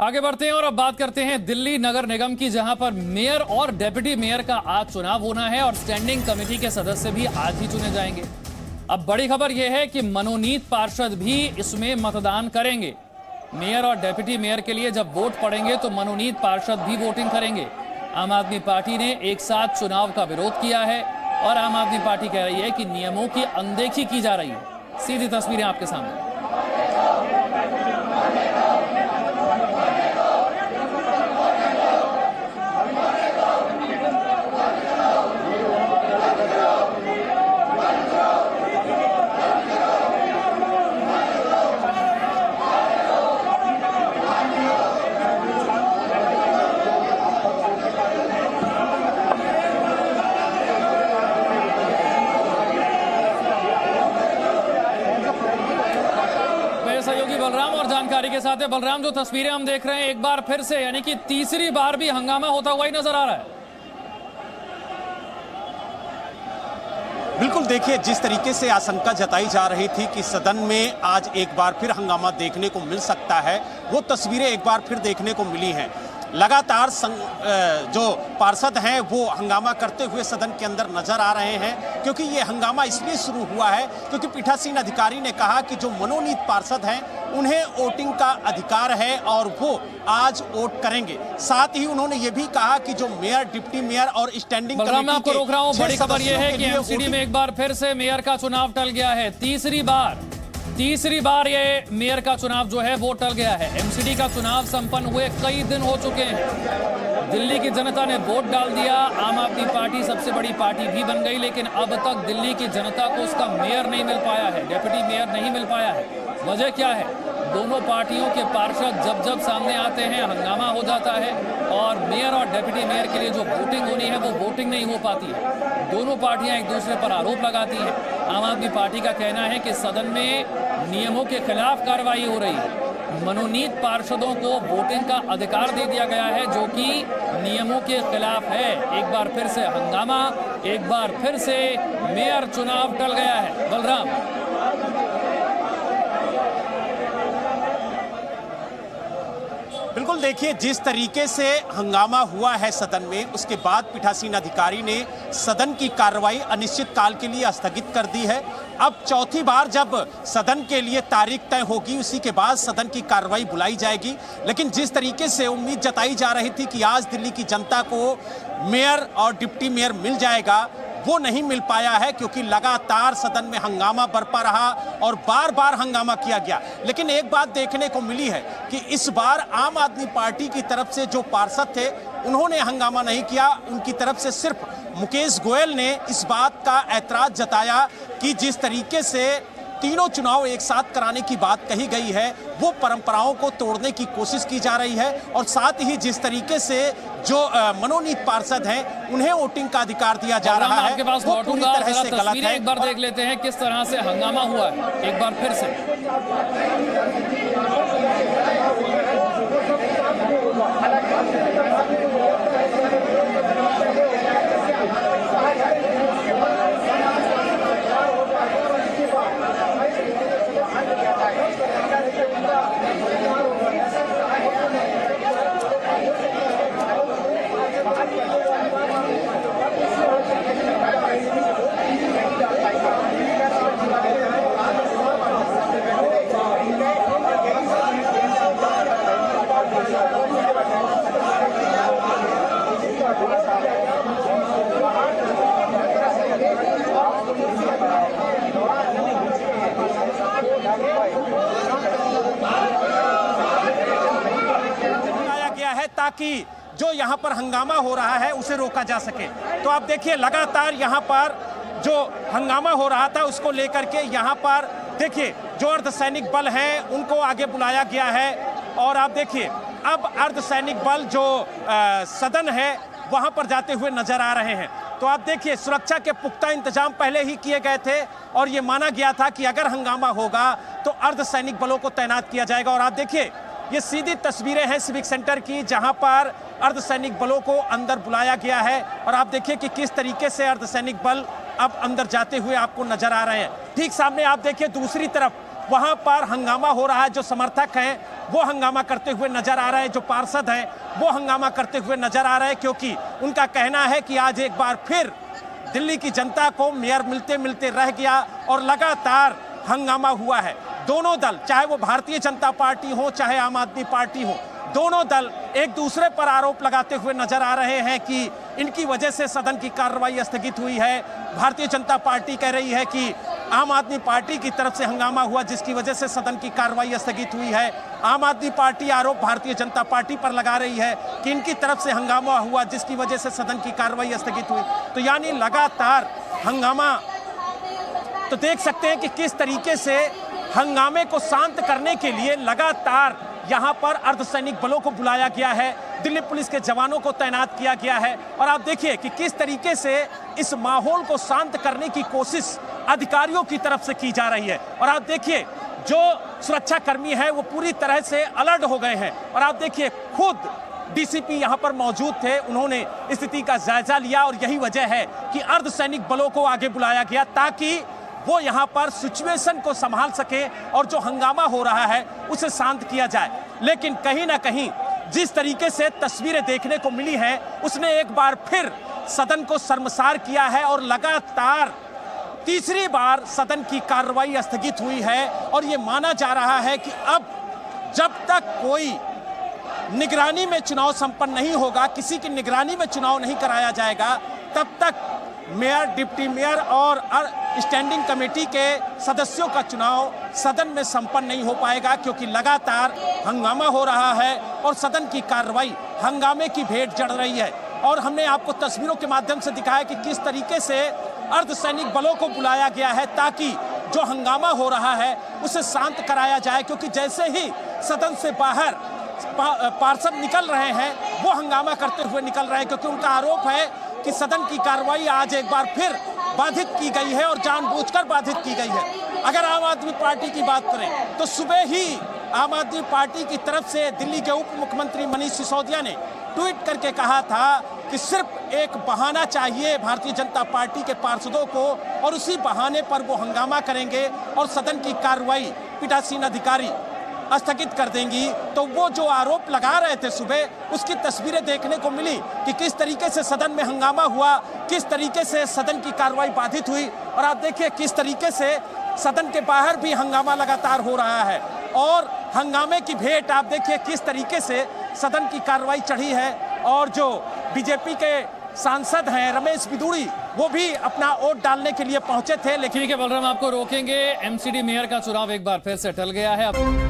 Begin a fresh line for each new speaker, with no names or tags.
आगे बढ़ते हैं और अब बात करते हैं दिल्ली नगर निगम की, जहां पर मेयर और डेप्यूटी मेयर का आज चुनाव होना है और स्टैंडिंग कमेटी के सदस्य भी आज ही चुने जाएंगे। अब बड़ी खबर यह है कि मनोनीत पार्षद भी इसमें मतदान करेंगे। मेयर और डेप्यूटी मेयर के लिए जब वोट पड़ेंगे तो मनोनीत पार्षद भी वोटिंग करेंगे। आम आदमी पार्टी ने एक साथ चुनाव का विरोध किया है और आम आदमी पार्टी कह रही है कि नियमों की अनदेखी की जा रही है। सीधी तस्वीरें आपके सामने। सहयोगी बलराम और जानकारी के साथ है। बलराम, जो तस्वीरें हम देख रहे हैं एक बार फिर से यानी कि तीसरी बार भी हंगामा होता हुआ ही नजर आ रहा है।
बिल्कुल, देखिए जिस तरीके से आशंका जताई जा रही थी कि सदन में आज एक बार फिर हंगामा देखने को मिल सकता है, वो तस्वीरें एक बार फिर देखने को मिली हैं। लगातार जो पार्षद हैं वो हंगामा करते हुए सदन के अंदर नजर आ रहे हैं, क्योंकि ये हंगामा इसलिए शुरू हुआ है क्योंकि पीठासीन अधिकारी ने कहा कि जो मनोनीत पार्षद हैं उन्हें वोटिंग का अधिकार है और वो आज वोट करेंगे। साथ ही उन्होंने ये भी कहा कि जो मेयर, डिप्टी मेयर और स्टैंडिंग कमेटी
मैं आपको रोक रहा हूं, बड़ी खबर यह है कि एमसीडी में एक बार फिर से मेयर का चुनाव टल गया है। तीसरी बार ये मेयर का चुनाव जो है वो टल गया है। एमसीडी का चुनाव संपन्न हुए कई दिन हो चुके हैं। दिल्ली की जनता ने वोट डाल दिया। आम आदमी पार्टी सबसे बड़ी पार्टी भी बन गई, लेकिन अब तक दिल्ली की जनता को उसका मेयर नहीं मिल पाया है, डेप्यूटी मेयर नहीं मिल पाया है। वजह क्या है? दोनों पार्टियों के पार्षद जब जब सामने आते हैं हंगामा हो जाता है और मेयर और डेप्यूटी मेयर के लिए जो वोटिंग होनी है वो वोटिंग नहीं हो पाती है। दोनों पार्टियां एक दूसरे पर आरोप लगाती हैं। आम आदमी पार्टी का कहना है कि सदन में नियमों के खिलाफ कार्रवाई हो रही है। मनोनीत पार्षदों को वोटिंग का अधिकार दे दिया गया है जो कि नियमों के खिलाफ है। एक बार फिर से हंगामा, एक बार फिर से मेयर चुनाव टल गया है। बलराम,
बिल्कुल, देखिए जिस तरीके से हंगामा हुआ है सदन में, उसके बाद पीठासीन अधिकारी ने सदन की कार्रवाई अनिश्चितकाल के लिए स्थगित कर दी है। अब चौथी बार जब सदन के लिए तारीख तय होगी उसी के बाद सदन की कार्रवाई बुलाई जाएगी। लेकिन जिस तरीके से उम्मीद जताई जा रही थी कि आज दिल्ली की जनता को मेयर और डिप्टी मेयर मिल जाएगा, वो नहीं मिल पाया है क्योंकि लगातार सदन में हंगामा बरपा रहा और बार बार हंगामा किया गया। लेकिन एक बात देखने को मिली है कि इस बार आम आदमी पार्टी की तरफ से जो पार्षद थे उन्होंने हंगामा नहीं किया। उनकी तरफ से सिर्फ मुकेश गोयल ने इस बात का ऐतराज जताया कि जिस तरीके से तीनों चुनाव एक साथ कराने की बात कही गई है वो परंपराओं को तोड़ने की कोशिश की जा रही है और साथ ही जिस तरीके से जो मनोनीत पार्षद हैं उन्हें वोटिंग का अधिकार दिया जा रहा है,
आपके पास
वो पूरी तरह से गलत है।
एक बार देख लेते हैं किस तरह से हंगामा हुआ है एक बार फिर से।
ताकि जो यहाँ पर हंगामा हो रहा है उसे रोका जा सके। तो आप देखिए लगातार यहाँ पर जो हंगामा हो रहा था उसको लेकर के यहाँ पर देखिए जो अर्धसैनिक बल हैं उनको आगे बुलाया गया है और आप देखिए अब अर्धसैनिक बल जो सदन है वहाँ पर जाते हुए नजर आ रहे हैं। तो आप देखिए सुरक्षा के पुख्ता इंतजाम पहले ही किए गए थे और ये माना गया था कि अगर हंगामा होगा तो अर्धसैनिक बलों को तैनात किया जाएगा। और आप देखिए ये सीधी तस्वीरें हैं सिविक सेंटर की जहां पर अर्धसैनिक बलों को अंदर बुलाया गया है और आप देखिए कि किस तरीके से अर्धसैनिक बल अब अंदर जाते हुए आपको नजर आ रहे हैं। ठीक सामने आप देखिए दूसरी तरफ वहां पर हंगामा हो रहा है। जो समर्थक हैं वो हंगामा करते हुए नजर आ रहे हैं, जो पार्षद हैं वो हंगामा करते हुए नजर आ रहे हैं, क्योंकि उनका कहना है कि आज एक बार फिर दिल्ली की जनता को मेयर मिलते मिलते रह गया और लगातार हंगामा हुआ है। दोनों दल, चाहे वो भारतीय जनता पार्टी हो चाहे आम आदमी पार्टी हो, दोनों दल एक दूसरे पर आरोप लगाते हुए नजर आ रहे हैं कि इनकी वजह से सदन की कार्रवाई स्थगित हुई है। भारतीय जनता पार्टी कह रही है कि आम आदमी पार्टी की तरफ से हंगामा हुआ जिसकी वजह से सदन की कार्रवाई स्थगित हुई है। आम आदमी पार्टी आरोप भारतीय जनता पार्टी पर लगा रही है कि इनकी तरफ से हंगामा हुआ जिसकी वजह से सदन की कार्रवाई स्थगित हुई। तो यानी लगातार हंगामा, तो देख सकते हैं कि किस तरीके से हंगामे को शांत करने के लिए लगातार यहां पर अर्धसैनिक बलों को बुलाया गया है, दिल्ली पुलिस के जवानों को तैनात किया गया है। और आप देखिए कि किस तरीके से इस माहौल को शांत करने की कोशिश अधिकारियों की तरफ से की जा रही है। और आप देखिए जो सुरक्षा कर्मी है वो पूरी तरह से अलर्ट हो गए हैं। और आप देखिए खुद डीसीपी यहां पर मौजूद थे, उन्होंने स्थिति का जायजा लिया और यही वजह है कि अर्धसैनिक बलों को आगे बुलाया गया ताकि वो यहां पर सिचुएशन को संभाल सके और जो हंगामा हो रहा है उसे शांत किया जाए। लेकिन कहीं ना कहीं जिस तरीके से तस्वीरें देखने को मिली हैं उसने एक बार फिर सदन को शर्मसार किया है और लगातार तीसरी बार सदन की कार्रवाई स्थगित हुई है। और ये माना जा रहा है कि अब जब तक कोई निगरानी में चुनाव संपन्न नहीं होगा, किसी की निगरानी में चुनाव नहीं कराया जाएगा, तब तक मेयर, डिप्टी मेयर और स्टैंडिंग कमेटी के सदस्यों का चुनाव सदन में संपन्न नहीं हो पाएगा, क्योंकि लगातार हंगामा हो रहा है और सदन की कार्रवाई हंगामे की भेंट चढ़ रही है। और हमने आपको तस्वीरों के माध्यम से दिखाया कि किस तरीके से अर्धसैनिक बलों को बुलाया गया है ताकि जो हंगामा हो रहा है उसे शांत कराया जाए, क्योंकि जैसे ही सदन से बाहर पार्षद निकल रहे हैं वो हंगामा करते हुए निकल रहे हैं, क्योंकि उनका आरोप है कि सदन की कार्रवाई आज एक बार फिर बाधित की गई है और जानबूझकर बाधित की गई है। अगर आम आदमी पार्टी की बात करें तो सुबह ही आम आदमी पार्टी की तरफ से दिल्ली के उप मुख्यमंत्री मनीष सिसोदिया ने ट्वीट करके कहा था कि सिर्फ एक बहाना चाहिए भारतीय जनता पार्टी के पार्षदों को और उसी बहाने पर वो हंगामा करेंगे और सदन की कार्रवाई पीठासीन अधिकारी स्थगित कर देंगी। तो वो जो आरोप लगा रहे थे सुबह, उसकी तस्वीरें देखने को मिली कि किस तरीके से सदन में हंगामा हुआ, किस तरीके से सदन की कार्रवाई बाधित हुई। और आप देखिए किस तरीके से सदन के बाहर भी हंगामा लगातार हो रहा है और हंगामे की भेंट आप देखिए किस तरीके से सदन की कार्रवाई चढ़ी है। और जो बीजेपी के सांसद हैं रमेश बिदूड़ी, वो भी अपना वोट डालने के लिए पहुंचे थे। लेकिन
ठीक है बलराम, आपको रोकेंगे। एमसीडी मेयर का चुनाव एक बार फिर से टल गया है।